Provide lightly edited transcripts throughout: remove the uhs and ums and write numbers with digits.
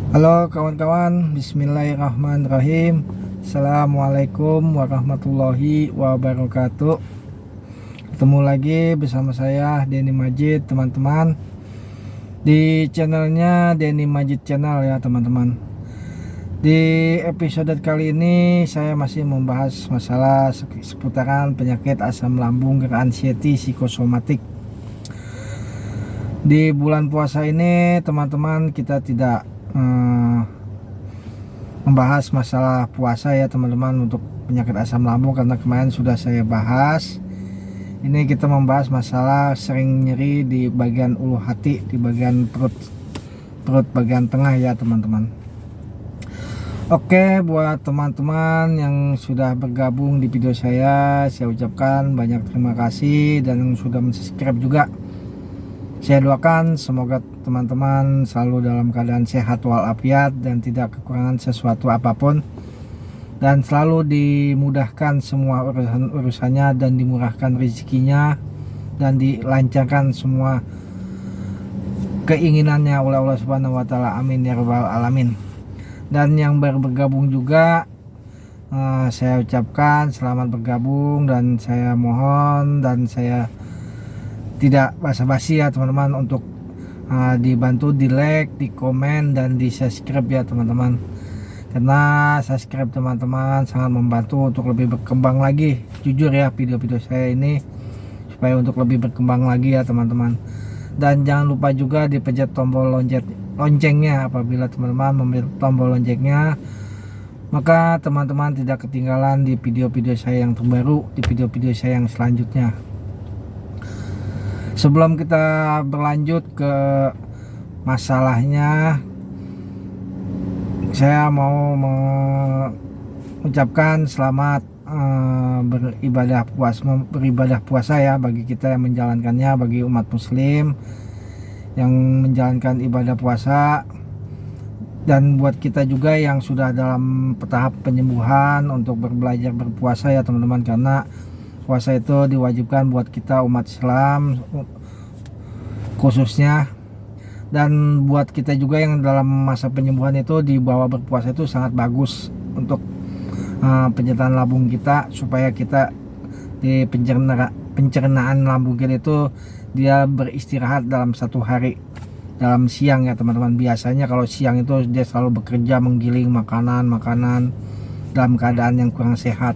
Halo kawan-kawan, bismillahirrahmanirrahim. Assalamualaikum warahmatullahi wabarakatuh. Ketemu lagi bersama saya Denny Majid, teman-teman, di channelnya Denny Majid Channel ya teman-teman. Di episode kali ini saya masih membahas masalah seputaran penyakit asam lambung, anxiety, psikosomatik. Di bulan puasa ini teman-teman, kita tidak membahas masalah puasa ya teman-teman untuk penyakit asam lambung, karena kemarin sudah saya bahas. Ini kita membahas masalah sering nyeri di bagian ulu hati, di bagian perut bagian tengah ya teman-teman. Oke, buat teman-teman yang sudah bergabung di video saya ucapkan banyak terima kasih, dan yang sudah subscribe juga. Saya doakan semoga teman-teman selalu dalam keadaan sehat walafiat dan tidak kekurangan sesuatu apapun, dan selalu dimudahkan semua urusannya dan dimurahkan rezekinya dan dilancarkan semua keinginannya oleh Allah Subhanahu wa taala. Amin ya rabbal alamin. Dan yang baru bergabung juga, saya ucapkan selamat bergabung, dan saya mohon dan saya tidak basa-basi ya teman-teman untuk dibantu di like, di komen, dan di subscribe ya teman-teman, karena subscribe teman-teman sangat membantu untuk lebih berkembang lagi, jujur ya, video-video saya ini supaya untuk lebih berkembang lagi ya teman-teman. Dan jangan lupa juga dipencet tombol loncengnya. Apabila teman-teman memencet tombol loncengnya, maka teman-teman tidak ketinggalan di video-video saya yang terbaru, di video-video saya yang selanjutnya. Sebelum kita berlanjut ke masalahnya, saya mau mengucapkan selamat beribadah puasa ya bagi kita yang menjalankannya, bagi umat muslim yang menjalankan ibadah puasa, dan buat kita juga yang sudah dalam tahap penyembuhan untuk belajar berpuasa ya teman-teman, karena puasa itu diwajibkan buat kita umat Islam khususnya. Dan buat kita juga yang dalam masa penyembuhan itu, di bawah berpuasa itu sangat bagus untuk pencernaan lambung kita, supaya kita di pencernaan lambung kita itu dia beristirahat dalam satu hari, dalam siang ya teman-teman. Biasanya kalau siang itu dia selalu bekerja menggiling makanan dalam keadaan yang kurang sehat.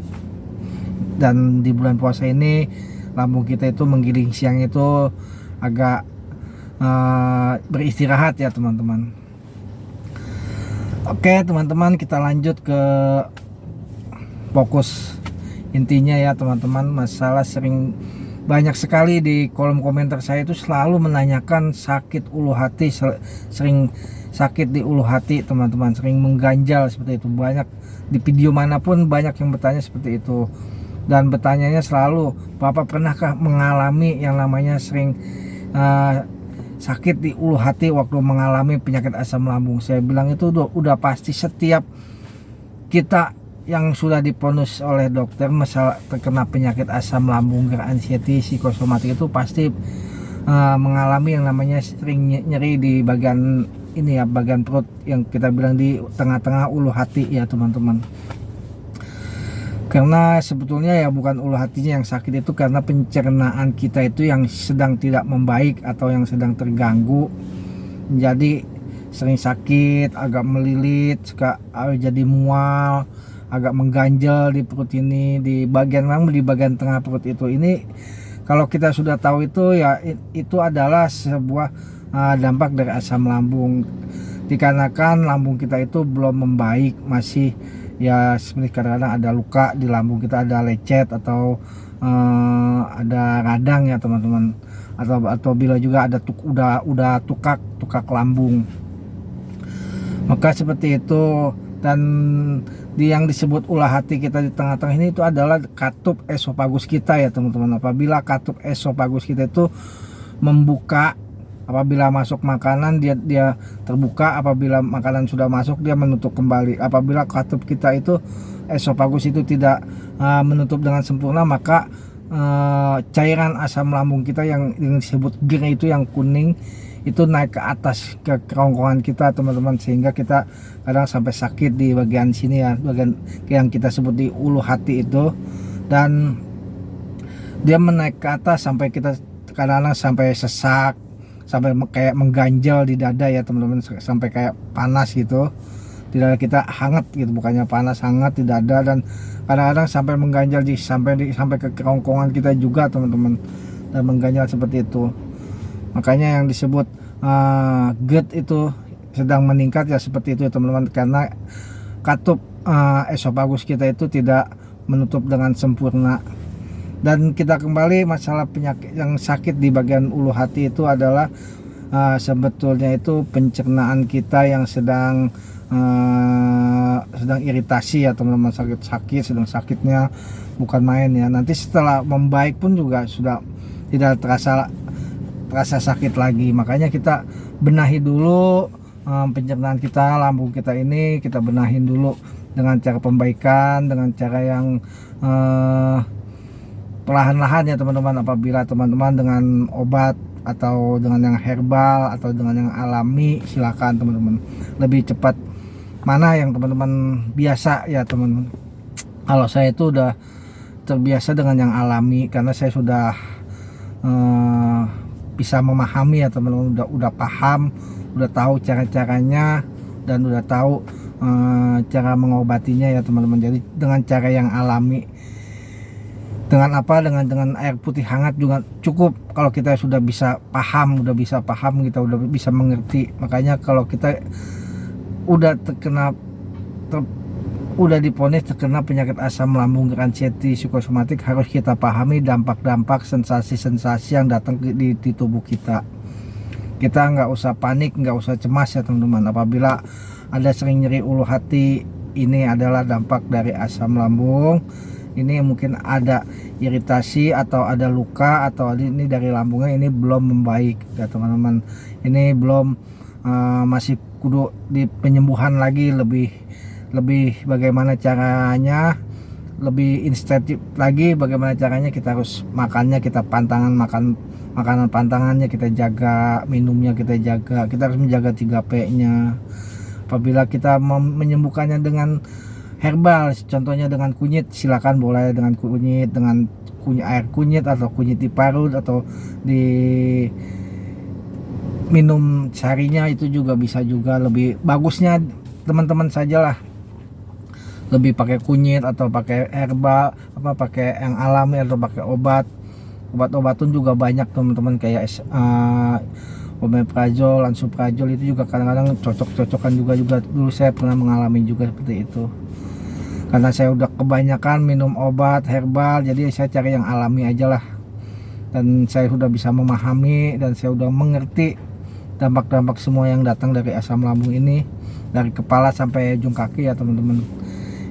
Dan di bulan puasa ini lambung kita itu menggiling siang itu agak beristirahat ya teman-teman. Oke teman-teman, kita lanjut ke fokus intinya ya teman-teman. Masalah sering banyak sekali di kolom komentar saya itu selalu menanyakan sakit ulu hati, sering sakit di ulu hati teman-teman, sering mengganjal seperti itu. Banyak di video manapun banyak yang bertanya seperti itu, dan bertanyanya selalu, Bapak pernahkah mengalami yang namanya sering sakit di ulu hati waktu mengalami penyakit asam lambung? Saya bilang itu udah pasti. Setiap kita yang sudah diponus oleh dokter masalah terkena penyakit asam lambung, anxiety, psikosomatik itu pasti mengalami yang namanya sering nyeri di bagian ini ya, bagian perut yang kita bilang di tengah-tengah ulu hati ya teman-teman. Karena sebetulnya ya bukan ulu hatinya yang sakit, itu karena pencernaan kita itu yang sedang tidak membaik atau yang sedang terganggu. Jadi sering sakit, agak melilit, suka jadi mual, agak mengganjal di perut ini, di bagian tengah perut itu. Ini kalau kita sudah tahu itu ya, itu adalah sebuah dampak dari asam lambung, dikarenakan lambung kita itu belum membaik, masih ya seperti kadang-kadang ada luka di lambung kita, ada lecet atau ada radang ya teman-teman, atau bila juga ada udah tukak lambung, maka seperti itu. Dan yang disebut ulah hati kita di tengah-tengah ini itu adalah katup esofagus kita ya teman-teman. Apabila katup esofagus kita itu membuka, apabila masuk makanan dia terbuka, apabila makanan sudah masuk dia menutup kembali. Apabila katup kita itu esofagus itu tidak menutup dengan sempurna, maka cairan asam lambung kita yang disebut GIR itu yang kuning itu naik ke atas ke kerongkongan kita teman-teman, sehingga kita kadang sampai sakit di bagian sini ya, bagian yang kita sebut di ulu hati itu. Dan dia menaik ke atas sampai kita kadang-kadang sampai sesak, sampai kayak mengganjal di dada ya teman-teman, sampai kayak panas gitu di dada kita, hangat gitu, bukannya panas, hangat di dada. Dan kadang-kadang sampai mengganjal sampai ke kerongkongan kita juga teman-teman, dan mengganjal seperti itu. Makanya yang disebut GERD itu sedang meningkat ya seperti itu ya teman-teman, karena katup esofagus kita itu tidak menutup dengan sempurna. Dan kita kembali masalah penyakit yang sakit di bagian ulu hati itu adalah sebetulnya itu pencernaan kita yang sedang iritasi ya teman-teman, sedang sakitnya bukan main ya. Nanti setelah membaik pun juga sudah tidak terasa sakit lagi. Makanya kita benahi dulu pencernaan kita, lambung kita ini kita benahin dulu dengan cara pembaikan, dengan cara yang perlahan-lahan ya teman-teman. Apabila teman-teman dengan obat atau dengan yang herbal atau dengan yang alami, silakan teman-teman. Lebih cepat mana yang teman-teman biasa ya teman-teman. Kalau saya itu udah terbiasa dengan yang alami, karena saya sudah bisa memahami ya teman-teman, udah paham, udah tahu cara-caranya, dan udah tahu cara mengobatinya ya teman-teman. Jadi dengan cara yang alami, dengan air putih hangat juga cukup. Kalau kita sudah bisa paham, kita udah bisa mengerti. Makanya kalau kita udah udah diponis terkena penyakit asam lambung gransieti psikosomatik, harus kita pahami dampak-dampak, sensasi-sensasi yang datang di tubuh kita. Kita nggak usah panik, nggak usah cemas ya teman-teman. Apabila ada sering nyeri ulu hati, ini adalah dampak dari asam lambung. Ini mungkin ada iritasi atau ada luka, atau ini dari lambungnya ini belum membaik ya teman-teman. Ini belum masih kudu di penyembuhan lagi, lebih bagaimana caranya, lebih insentif lagi bagaimana caranya. Kita harus makannya, kita makanan pantangannya kita jaga, minumnya kita jaga, kita harus menjaga 3P nya. Apabila kita menyembuhkannya dengan herbal, contohnya dengan kunyit, silakan boleh dengan kunyit, air kunyit atau kunyit diparut atau di minum seharinya, itu juga bisa juga. Lebih bagusnya teman-teman sajalah lebih pakai kunyit atau pakai herbal, pakai yang alami atau pakai obat-obatan juga banyak teman-teman, kayak omeprazol, lansoprazol, itu juga kadang-kadang cocok-cocokan juga. Dulu saya pernah mengalami juga seperti itu, karena saya udah kebanyakan minum obat herbal, jadi saya cari yang alami aja lah. Dan saya sudah bisa memahami dan saya udah mengerti dampak-dampak semua yang datang dari asam lambung ini, dari kepala sampai ujung kaki ya teman-teman.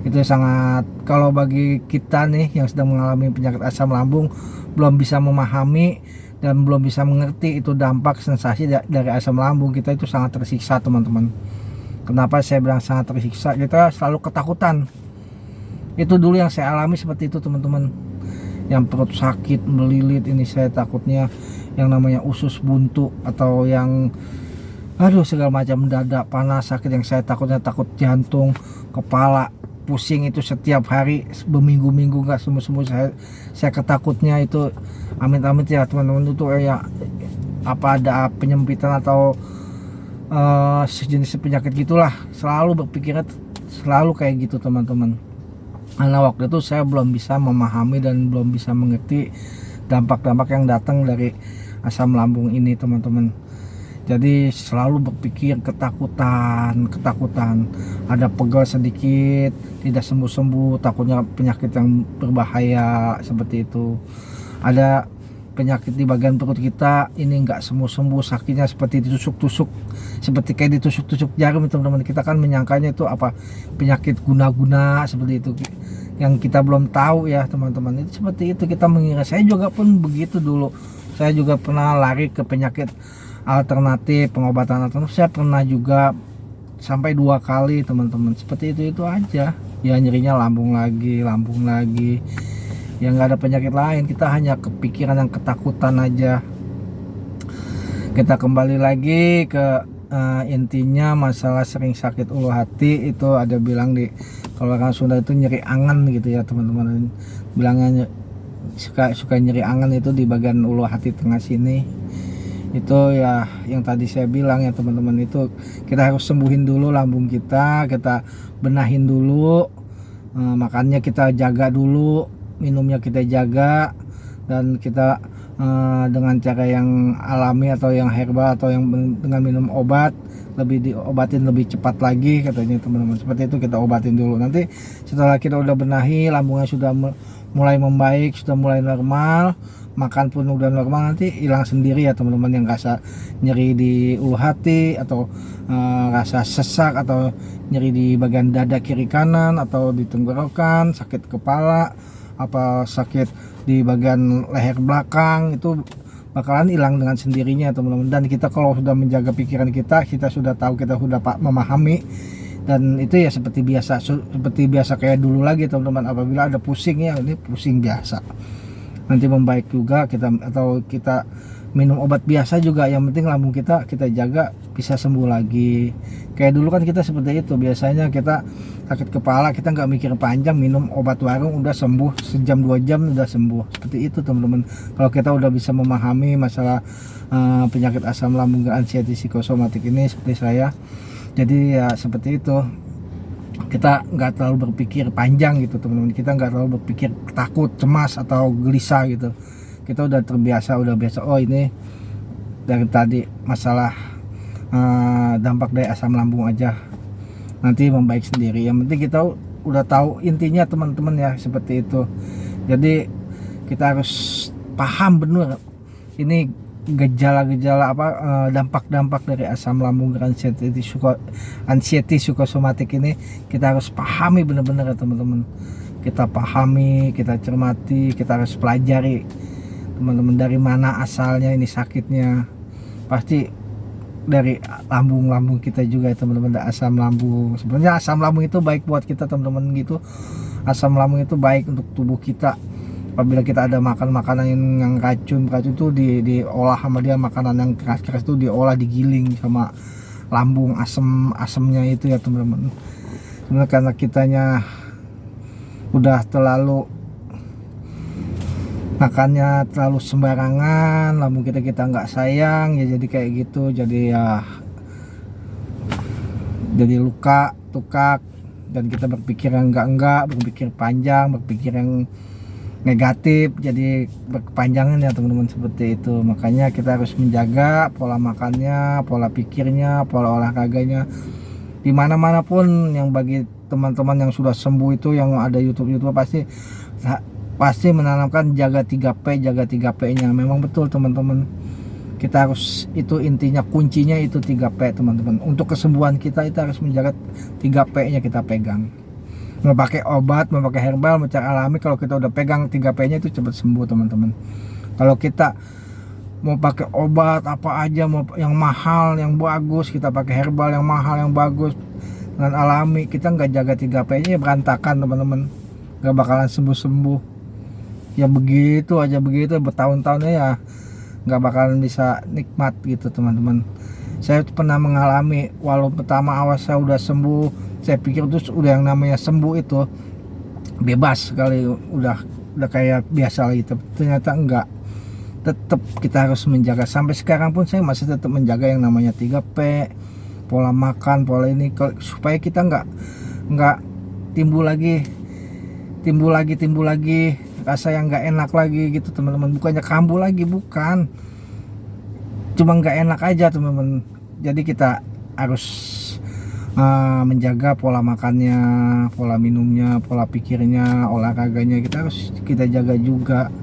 Itu sangat, kalau bagi kita nih yang sedang mengalami penyakit asam lambung, belum bisa memahami dan belum bisa mengerti itu dampak sensasi dari asam lambung, kita itu sangat tersiksa teman-teman. Kenapa saya bilang sangat tersiksa? Kita selalu ketakutan. Itu dulu yang saya alami seperti itu teman-teman, yang perut sakit melilit, ini saya takutnya yang namanya usus buntu, atau yang segala macam, dada panas sakit, yang saya takut jantung, kepala pusing, itu setiap hari berminggu-minggu nggak sembuh-sembuh. Saya ketakutnya itu, amit-amit ya teman-teman, itu ya ada penyempitan atau sejenis penyakit gitulah. Selalu berpikirnya selalu kayak gitu teman-teman. Karena waktu itu saya belum bisa memahami dan belum bisa mengerti dampak-dampak yang datang dari asam lambung ini teman-teman. Jadi selalu berpikir ketakutan, ada pegal sedikit tidak sembuh-sembuh, takutnya penyakit yang berbahaya seperti itu. Ada penyakit di bagian perut kita ini nggak sembuh-sembuh, sakitnya seperti ditusuk-tusuk, seperti kayak ditusuk-tusuk jarum teman-teman. Kita kan menyangkanya itu penyakit guna-guna seperti itu, yang kita belum tahu ya teman-teman. Itu seperti itu kita mengira. Saya juga pun begitu dulu. Saya juga pernah lari ke penyakit alternatif, pengobatan alternatif. Saya pernah juga sampai 2 kali teman-teman. Seperti itu aja ya, nyerinya lambung lagi ya, nggak ada penyakit lain. Kita hanya kepikiran yang ketakutan aja. Kita kembali lagi ke intinya masalah sering sakit ulu hati. Itu ada bilang di kalau orang Sunda itu nyeri angan gitu ya teman-teman, bilangnya suka nyeri angan itu di bagian ulu hati tengah sini. Itu ya yang tadi saya bilang ya teman-teman, itu kita harus sembuhin dulu lambung kita benahin dulu, makannya kita jaga dulu, minumnya kita jaga, dan kita dengan cara yang alami atau yang herbal atau yang dengan minum obat lebih diobatin lebih cepat lagi katanya teman-teman. Seperti itu, kita obatin dulu. Nanti setelah kita udah benahi, lambungnya sudah mulai membaik, sudah mulai normal, makan pun udah normal, nanti hilang sendiri ya teman-teman. Yang rasa nyeri di ulu hati atau rasa sesak atau nyeri di bagian dada kiri kanan atau di tenggorokan, sakit kepala, apa sakit di bagian leher belakang, itu bakalan hilang dengan sendirinya teman-teman. Dan kita kalau sudah menjaga pikiran kita sudah tahu, kita sudah memahami, dan itu ya seperti biasa kayak dulu lagi teman-teman. Apabila ada pusing, ya ini pusing biasa, nanti membaik juga atau kita minum obat biasa juga, yang penting lambung kita jaga bisa sembuh lagi. Kayak dulu kan kita seperti itu, biasanya kita sakit kepala kita nggak mikir panjang, minum obat warung udah sembuh, sejam 2 jam udah sembuh. Seperti itu teman-teman, kalau kita udah bisa memahami masalah penyakit asam lambung anxiety psikosomatik ini seperti saya. Jadi ya seperti itu, kita nggak terlalu berpikir panjang gitu teman-teman, kita nggak terlalu berpikir takut, cemas atau gelisah gitu. Kita udah terbiasa, oh ini dari tadi masalah dampak dari asam lambung aja, nanti membaik sendiri. Yang penting kita udah tahu intinya teman-teman ya, seperti itu. Jadi kita harus paham benar ini gejala-gejala apa, dampak-dampak dari asam lambung anxiety psikosomatik ini. Kita harus pahami benar-benar ya teman-teman. Kita pahami, kita cermati, kita harus pelajari teman-teman, dari mana asalnya ini sakitnya. Pasti dari lambung kita juga ya teman-teman, dari asam lambung. Sebenarnya asam lambung itu baik buat kita teman-teman gitu. Asam lambung itu baik untuk tubuh kita. Apabila kita ada makan makanan yang racun itu diolah sama dia, makanan yang keras itu diolah, digiling sama lambung, asemnya itu ya teman-teman. Sebenarnya karena kitanya udah terlalu makannya terlalu sembarangan, lambung kita nggak sayang ya, jadi kayak gitu. Jadi ya jadi luka, tukak, dan kita berpikir yang enggak, berpikir panjang, berpikir yang negatif, jadi berkepanjangan ya teman-teman, seperti itu. Makanya kita harus menjaga pola makannya, pola pikirnya, pola olahraganya. Dimana-mana pun, yang bagi teman-teman yang sudah sembuh itu, yang ada YouTube pasti menanamkan jaga 3P nya. Memang betul teman-teman, kita harus, itu intinya, kuncinya itu 3P teman-teman. Untuk kesembuhan kita itu harus menjaga 3P nya kita pegang. Mau pakai obat, mau pakai herbal, mau cara alami, kalau kita udah pegang 3P nya itu cepat sembuh teman-teman. Kalau kita mau pakai obat apa aja, mau yang mahal, yang bagus, kita pakai herbal yang mahal, yang bagus, dengan alami, kita nggak jaga 3P nya, ya berantakan teman-teman, nggak bakalan sembuh-sembuh. Ya begitu aja, begitu bertahun-tahunnya ya nggak bakalan bisa nikmat gitu teman-teman. Saya pernah mengalami, walau pertama awal saya udah sembuh, saya pikir terus udah yang namanya sembuh itu bebas sekali, udah kayak biasa lagi. Ternyata enggak, tetap kita harus menjaga. Sampai sekarang pun saya masih tetap menjaga yang namanya 3P, pola makan, pola ini, supaya kita nggak timbul lagi rasa yang nggak enak lagi gitu teman-teman. Bukannya kambuh lagi, bukan, cuma nggak enak aja teman-teman. Jadi kita harus menjaga pola makannya, pola minumnya, pola pikirnya, olahraganya, kita jaga juga,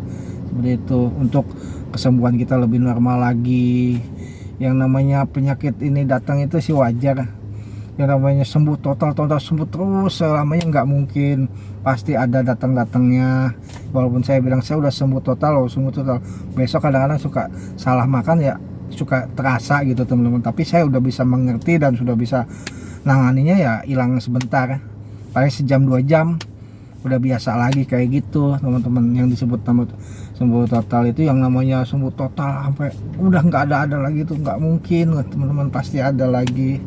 seperti itu, untuk kesembuhan kita lebih normal lagi. Yang namanya penyakit ini datang itu sih wajar. Yang namanya sembuh total sembuh terus selamanya nggak mungkin, pasti ada datangnya. Walaupun saya bilang saya udah sembuh total, besok kadang-kadang suka salah makan ya, suka terasa gitu teman-teman. Tapi saya udah bisa mengerti dan sudah bisa nanganinya, ya hilang sebentar, paling sejam 2 jam udah biasa lagi kayak gitu teman-teman. Yang disebut sembuh total itu yang namanya sembuh total sampai udah nggak ada lagi tuh nggak mungkin teman-teman, pasti ada lagi.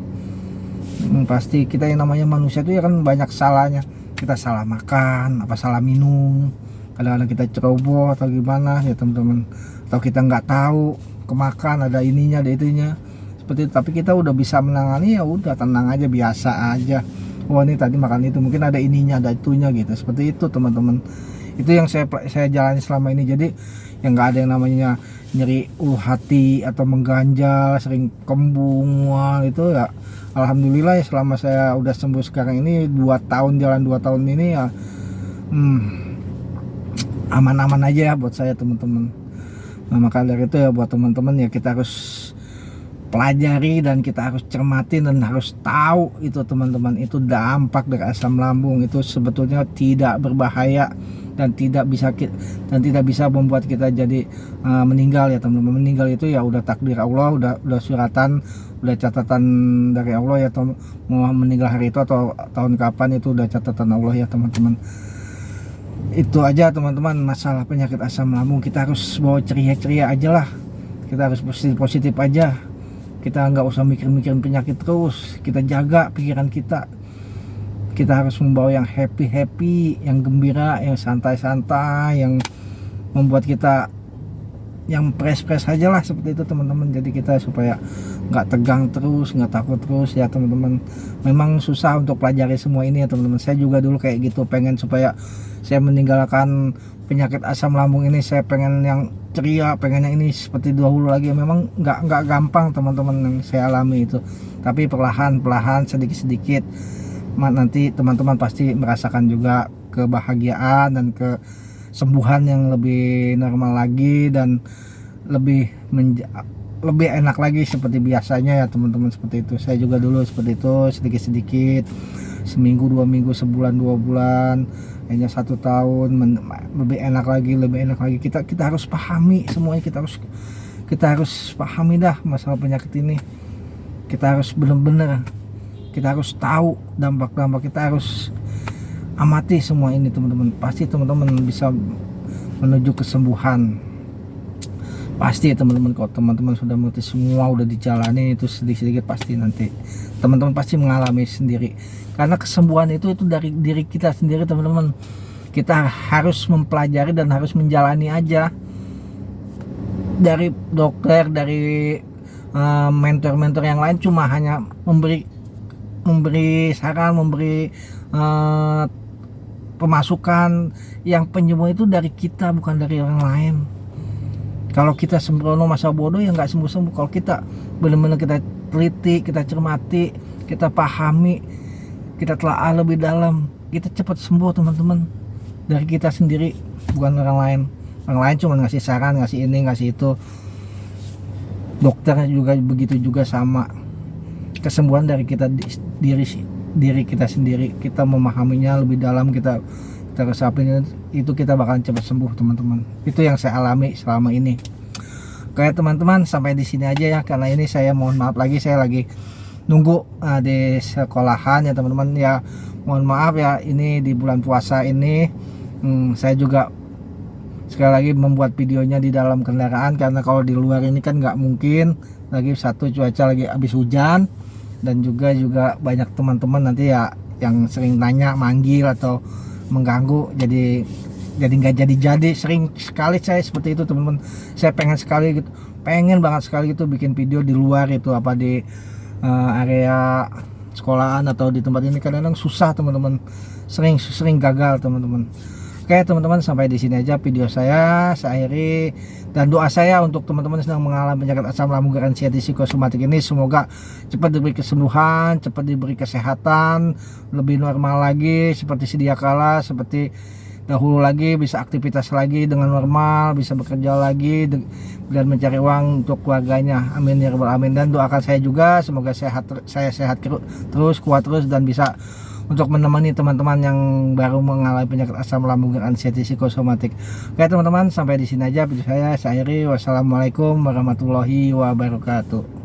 Pasti kita yang namanya manusia itu ya kan banyak salahnya. Kita salah makan, apa salah minum, kadang-kadang kita ceroboh atau gimana ya teman-teman, atau kita nggak tahu kemakan ada ininya ada itunya seperti itu. Tapi kita udah bisa menangani, ya udah tenang aja, biasa aja. Oh ini tadi makan itu mungkin ada ininya ada itunya gitu, seperti itu teman-teman. Itu yang saya jalani selama ini. Jadi yang nggak ada yang namanya nyeri ulu hati atau mengganjal, sering kembung, wah itu ya alhamdulillah ya, selama saya udah sembuh sekarang ini 2 tahun, jalan 2 tahun ini ya aman-aman aja ya buat saya teman-teman. Nah maka dari itu ya buat teman-teman ya kita harus pelajari dan kita harus cermati dan harus tahu itu teman-teman, itu dampak dari asam lambung itu sebetulnya tidak berbahaya dan tidak bisa membuat kita jadi meninggal ya teman-teman. Meninggal itu ya udah takdir Allah, udah suratan, udah catatan dari Allah ya, mau meninggal hari itu atau tahun kapan itu udah catatan Allah ya teman-teman. Itu aja teman-teman masalah penyakit asam lambung. Kita harus bawa ceria-ceria aja lah, kita harus positif aja, kita nggak usah mikir-mikirin penyakit terus, kita jaga pikiran kita harus membawa yang happy, yang gembira, yang santai-santai, yang membuat kita yang fresh aja lah, seperti itu teman-teman. Jadi kita supaya nggak tegang terus, nggak takut terus ya teman-teman. Memang susah untuk pelajari semua ini ya teman-teman. Saya juga dulu kayak gitu, pengen supaya saya meninggalkan penyakit asam lambung ini, saya pengen yang ceria, pengen yang ini seperti dahulu lagi. Memang nggak gampang teman-teman yang saya alami itu, tapi perlahan sedikit nanti teman-teman pasti merasakan juga kebahagiaan dan kesembuhan yang lebih normal lagi dan lebih enak lagi seperti biasanya ya teman-teman. Seperti itu saya juga dulu seperti itu, sedikit seminggu 2 minggu, sebulan 2 bulan, hanya 1 tahun lebih enak lagi. Kita harus pahami semuanya, kita harus pahami dah masalah penyakit ini. Kita harus benar-benar, kita harus tahu dampak-dampak, kita harus amati semua ini teman-teman. Pasti teman-teman bisa menuju kesembuhan, pasti ya teman-teman. Kalau teman-teman sudah mengerti semua, udah dijalani itu sedikit-sedikit, pasti nanti teman-teman pasti mengalami sendiri. Karena kesembuhan itu dari diri kita sendiri teman-teman. Kita harus mempelajari dan harus menjalani aja. Dari dokter, dari mentor-mentor yang lain cuma hanya memberi saran, memberi pemasukan. Yang penyembuh itu dari kita, bukan dari orang lain. Kalau kita sembrono masa bodoh ya nggak sembuh-sembuh. Kalau kita benar-benar kita teliti, kita cermati, kita pahami, kita telaah lebih dalam, kita cepat sembuh teman-teman. Dari kita sendiri, bukan orang lain. Orang lain cuma ngasih saran, ngasih ini, ngasih itu. Dokter juga begitu juga sama. Kesembuhan dari kita diri kita sendiri. Kita memahaminya lebih dalam, kita resapin, itu kita bakalan cepat sembuh teman-teman. Itu yang saya alami selama ini. Oke teman-teman, sampai di sini aja ya, karena ini saya mohon maaf lagi, saya lagi nunggu di sekolahan ya teman-teman ya. Mohon maaf ya, ini di bulan puasa ini saya juga sekali lagi membuat videonya di dalam kendaraan, karena kalau di luar ini kan nggak mungkin. Lagi satu, cuaca lagi habis hujan, dan juga banyak teman-teman nanti ya yang sering nanya, manggil atau mengganggu, jadi nggak jadi. Sering sekali saya seperti itu teman-teman. Saya pengen banget sekali gitu bikin video di luar itu, apa di area sekolahan atau di tempat ini, kadang-kadang susah teman-teman, sering gagal teman-teman. Oke teman-teman, sampai di sini aja video saya akhiri, dan doa saya untuk teman-teman sedang mengalami penyakit asam lambung garansia psikosomatik ini, semoga cepat diberi kesembuhan, cepat diberi kesehatan, lebih normal lagi seperti sedia kala, seperti dahulu lagi, bisa aktivitas lagi dengan normal, bisa bekerja lagi dan mencari uang untuk keluarganya. Amin ya rabbal alamin. Dan doakan saya juga semoga saya sehat terus, kuat terus, dan bisa untuk menemani teman-teman yang baru mengalami penyakit asam lambung dan anxiety psikosomatik. Oke teman-teman, sampai di sini aja video saya akhiri. Wassalamualaikum warahmatullahi wabarakatuh.